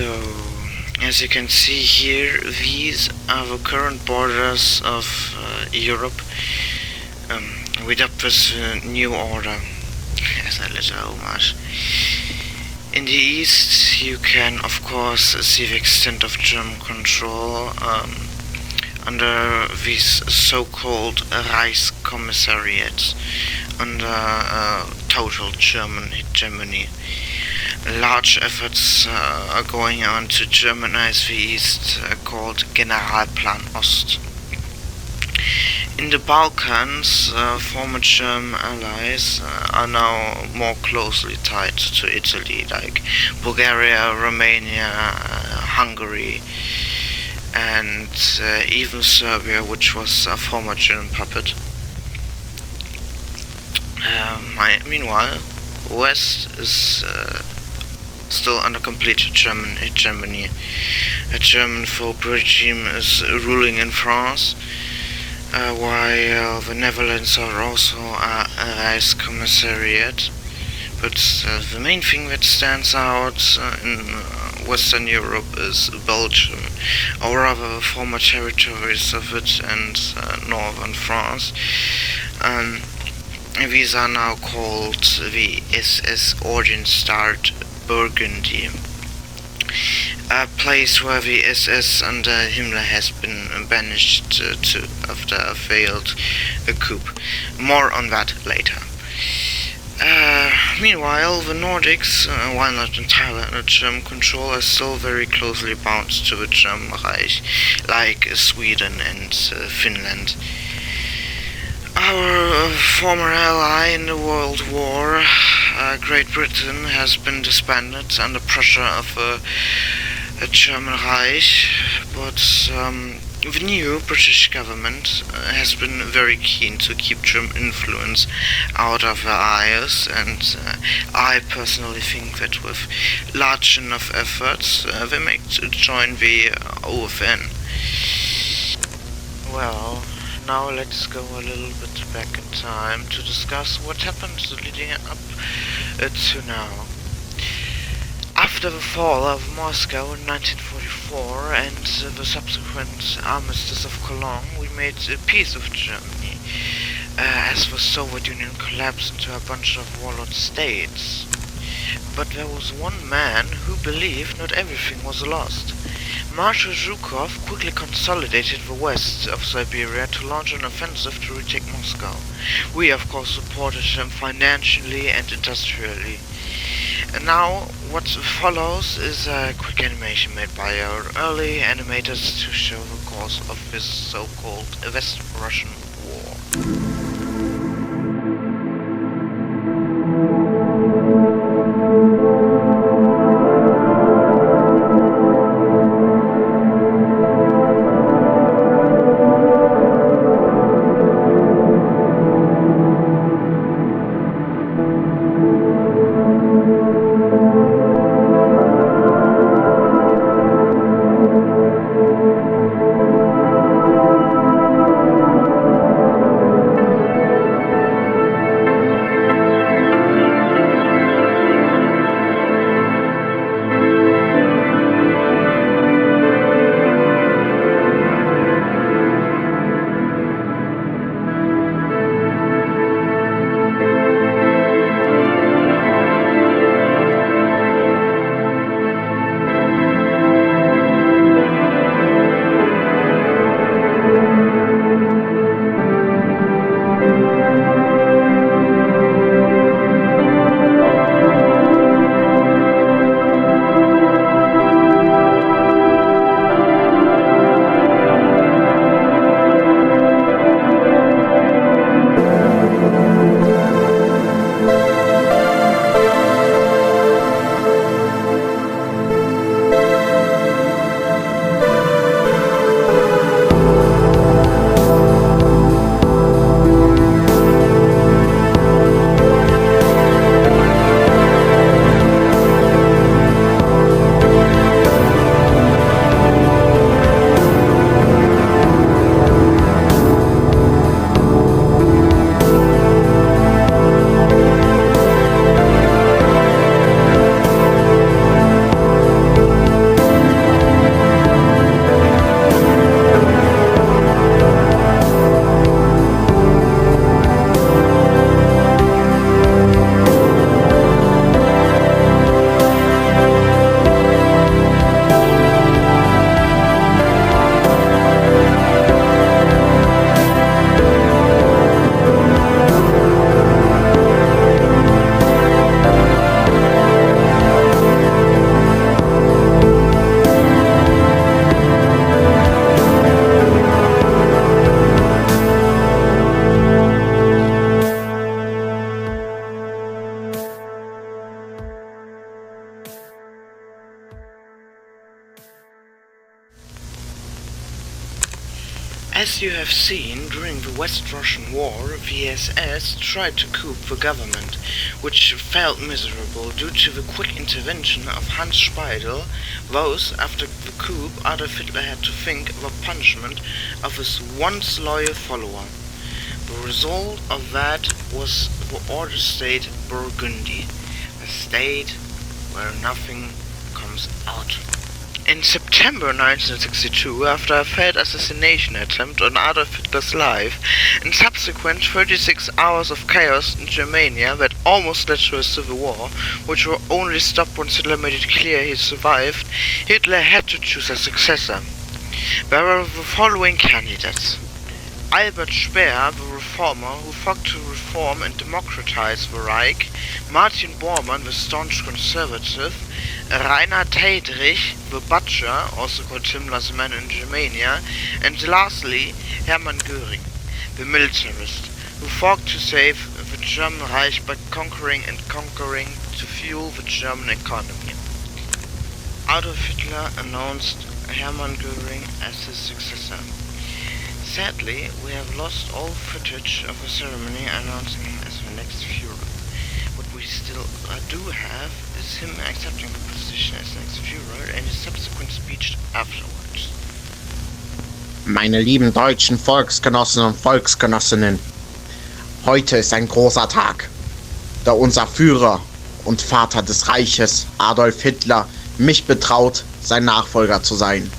So, as you can see here, these are the current borders of Europe. We adopt this new order as a little homage. In the east, you can of course see the extent of German control under these so-called Reichskommissariats, under total German hegemony. Large efforts are going on to Germanize the East, called Generalplan Ost. In the Balkans, former German allies are now more closely tied to Italy, like Bulgaria, Romania, Hungary, and even Serbia, which was a former German puppet. Meanwhile, West is still under complete German hegemony. A German folk regime is ruling in France, while the Netherlands are also a Reichskommissariat. But the main thing that stands out in Western Europe is Belgium, or rather the former territories of it, and northern France. These are now called the SS Ordnungsstaat Burgundy, a place where the SS under Himmler has been banished to after a failed coup. More on that later. Meanwhile, the Nordics, while not entirely under German control, are still very closely bound to the German Reich, like Sweden and Finland. Our former ally in the World War, Great Britain, has been disbanded under pressure of a German Reich, but the new British government has been very keen to keep German influence out of the Isles, and I personally think that with large enough efforts they may join the OFN. Well, now let's go a little bit back in time to discuss what happened leading up to now. After the fall of Moscow in 1944 and the subsequent armistice of Cologne, we made peace with Germany, as the Soviet Union collapsed into a bunch of warlord states. But there was one man who believed not everything was lost. Marshal Zhukov quickly consolidated the west of Siberia to launch an offensive to retake Moscow. We of course supported him financially and industrially. And now what follows is a quick animation made by our early animators to show the course of this so-called West Russian War. you have seen, during the West Russian War, the SS tried to coup the government, which failed miserable due to the quick intervention of Hans Speidel. Thus, after the coup, Adolf Hitler had to think of a punishment of his once loyal follower. The result of that was the Order State Burgundy, a state where nothing comes out. In September 1962, after a failed assassination attempt on Adolf Hitler's life and subsequent 36 hours of chaos in Germania that almost led to a civil war, which were only stopped once Hitler made it clear he survived, Hitler had to choose a successor. There were the following candidates: Albert Speer, the reformer who fought to reform and democratize the Reich, Martin Bormann, the staunch conservative, Reinhard Heydrich, the butcher, also called Himmler's man in Germania, and lastly, Hermann Göring, the militarist, who fought to save the German Reich by conquering to fuel the German economy. Adolf Hitler announced Hermann Göring as his successor. Sadly, we have lost all footage of the ceremony announcing him as the next Führer. What we still do have is him accepting the position as next Führer and his subsequent speech afterwards. Meine lieben deutschen Volksgenossen und Volksgenossinnen, heute ist ein großer Tag, da unser Führer und Vater des Reiches, Adolf Hitler, mich betraut, sein Nachfolger zu sein.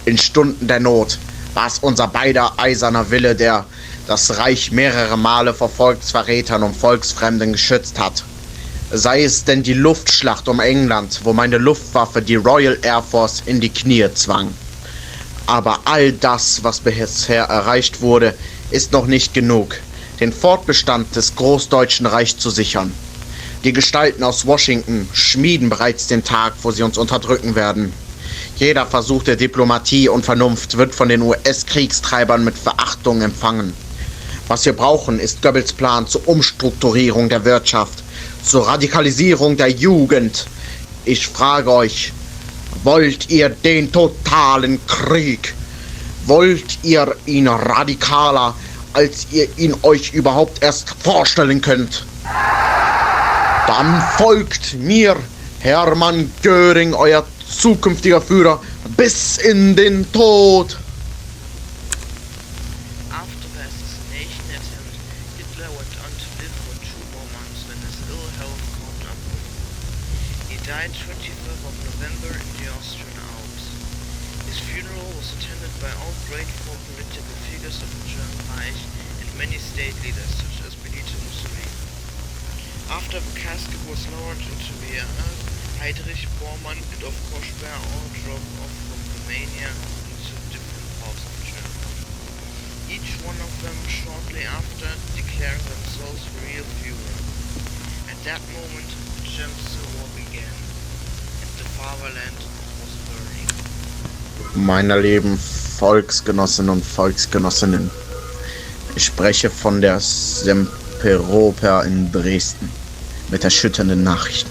In Stunden der Not war es unser beider eiserner Wille, der das Reich mehrere Male vor Volksverrätern und Volksfremden geschützt hat. Sei es denn die Luftschlacht um England, wo meine Luftwaffe die Royal Air Force in die Knie zwang. Aber all das, was bisher erreicht wurde, ist noch nicht genug, den Fortbestand des Großdeutschen Reichs zu sichern. Die Gestalten aus Washington schmieden bereits den Tag, wo sie uns unterdrücken werden. Jeder Versuch der Diplomatie und Vernunft wird von den US-Kriegstreibern mit Verachtung empfangen. Was wir brauchen, ist Goebbels Plan zur Umstrukturierung der Wirtschaft, zur Radikalisierung der Jugend. Ich frage euch, wollt ihr den totalen Krieg? Wollt ihr ihn radikaler, als ihr ihn euch überhaupt erst vorstellen könnt? Dann folgt mir, Hermann Göring, euer zukünftiger Führer, bis in den Tod. After the assassination attempt, Hitler went on to live for 2 more months when his ill health caught up with him. He died 25th of November in the Austrian Alps. His funeral was attended by all grateful political figures of the German Reich and many state leaders such as Benito Mussolini. After the casket was lowered into the earth, Heydrich, Bormann and of course Speer all drove off from Romania into different parts of Germany. Each one of them shortly after declared themselves real Führer. At that moment the German Civil War began and the fatherland was burning. Meine lieben Volksgenossinnen und Volksgenossinnen, ich spreche von der Semperoper in Dresden mit erschütternden Nachrichten.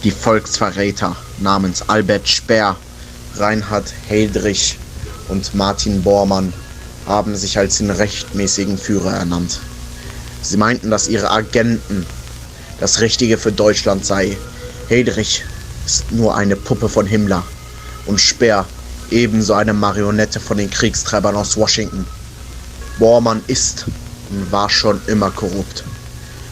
Die Volksverräter namens Albert Speer, Reinhard Heydrich und Martin Bormann haben sich als den rechtmäßigen Führer ernannt. Sie meinten, dass ihre Agenten das Richtige für Deutschland sei. Heydrich ist nur eine Puppe von Himmler und Speer ebenso eine Marionette von den Kriegstreibern aus Washington. Bormann ist und war schon immer korrupt.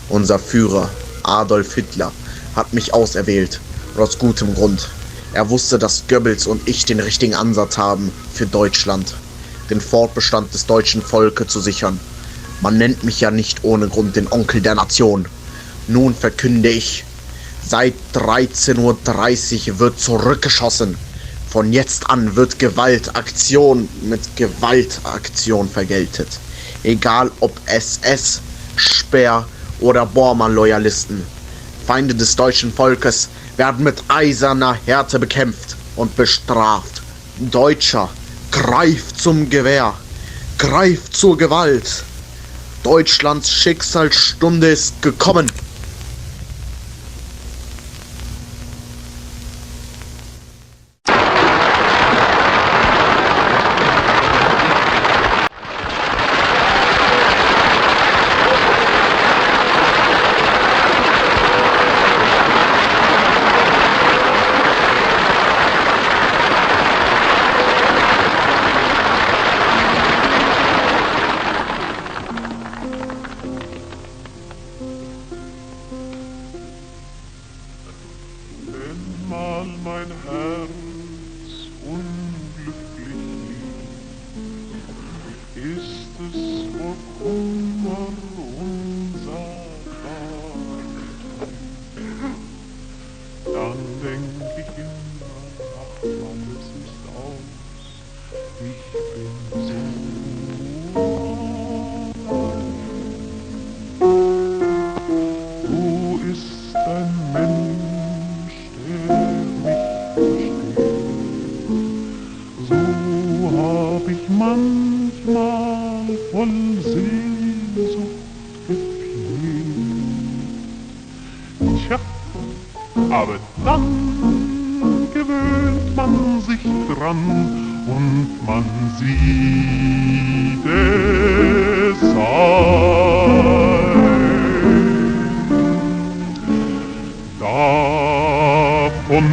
Unser Führer Adolf Hitler hat mich auserwählt und aus gutem Grund. Er wusste, dass Goebbels und ich den richtigen Ansatz haben für Deutschland, den Fortbestand des deutschen Volkes zu sichern. Man nennt mich ja nicht ohne Grund den Onkel der Nation. Nun verkünde ich, seit 13:30 Uhr wird zurückgeschossen. Von jetzt an wird Gewaltaktion mit Gewaltaktion vergeltet. Egal ob SS, Speer oder Bormann-Loyalisten. Feinde des deutschen Volkes werden mit eiserner Härte bekämpft und bestraft. Deutscher, greift zum Gewehr, greift zur Gewalt. Deutschlands Schicksalsstunde ist gekommen. ist es vor Kummer unser Tag. Dann denk ich immer, ach, alles ist aus, ich bin so allein. Wo ist ein Mensch, der mich versteht? So hab ich manchmal voll Sehnsucht gepflegt. Tja, aber dann gewöhnt man sich dran und man sieht es ein. Davon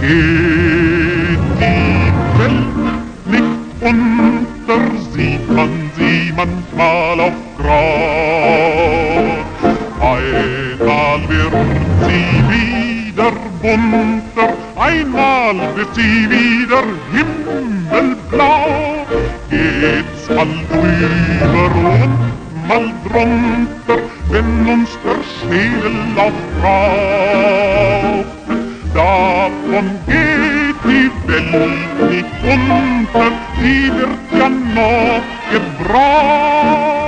geht die Welt nicht unter, sieht man sie manchmal auf Grad. Einmal wird sie wieder bunter, einmal wird sie wieder himmelblau. Geht's mal drüber und mal drunter, wenn uns der Schneelauf raubt. Davon geht die Welt nicht unter, sie wird ja noch gebraucht.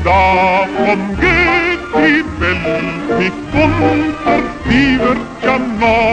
Davon geht die Welt nicht unter, die wird ja noch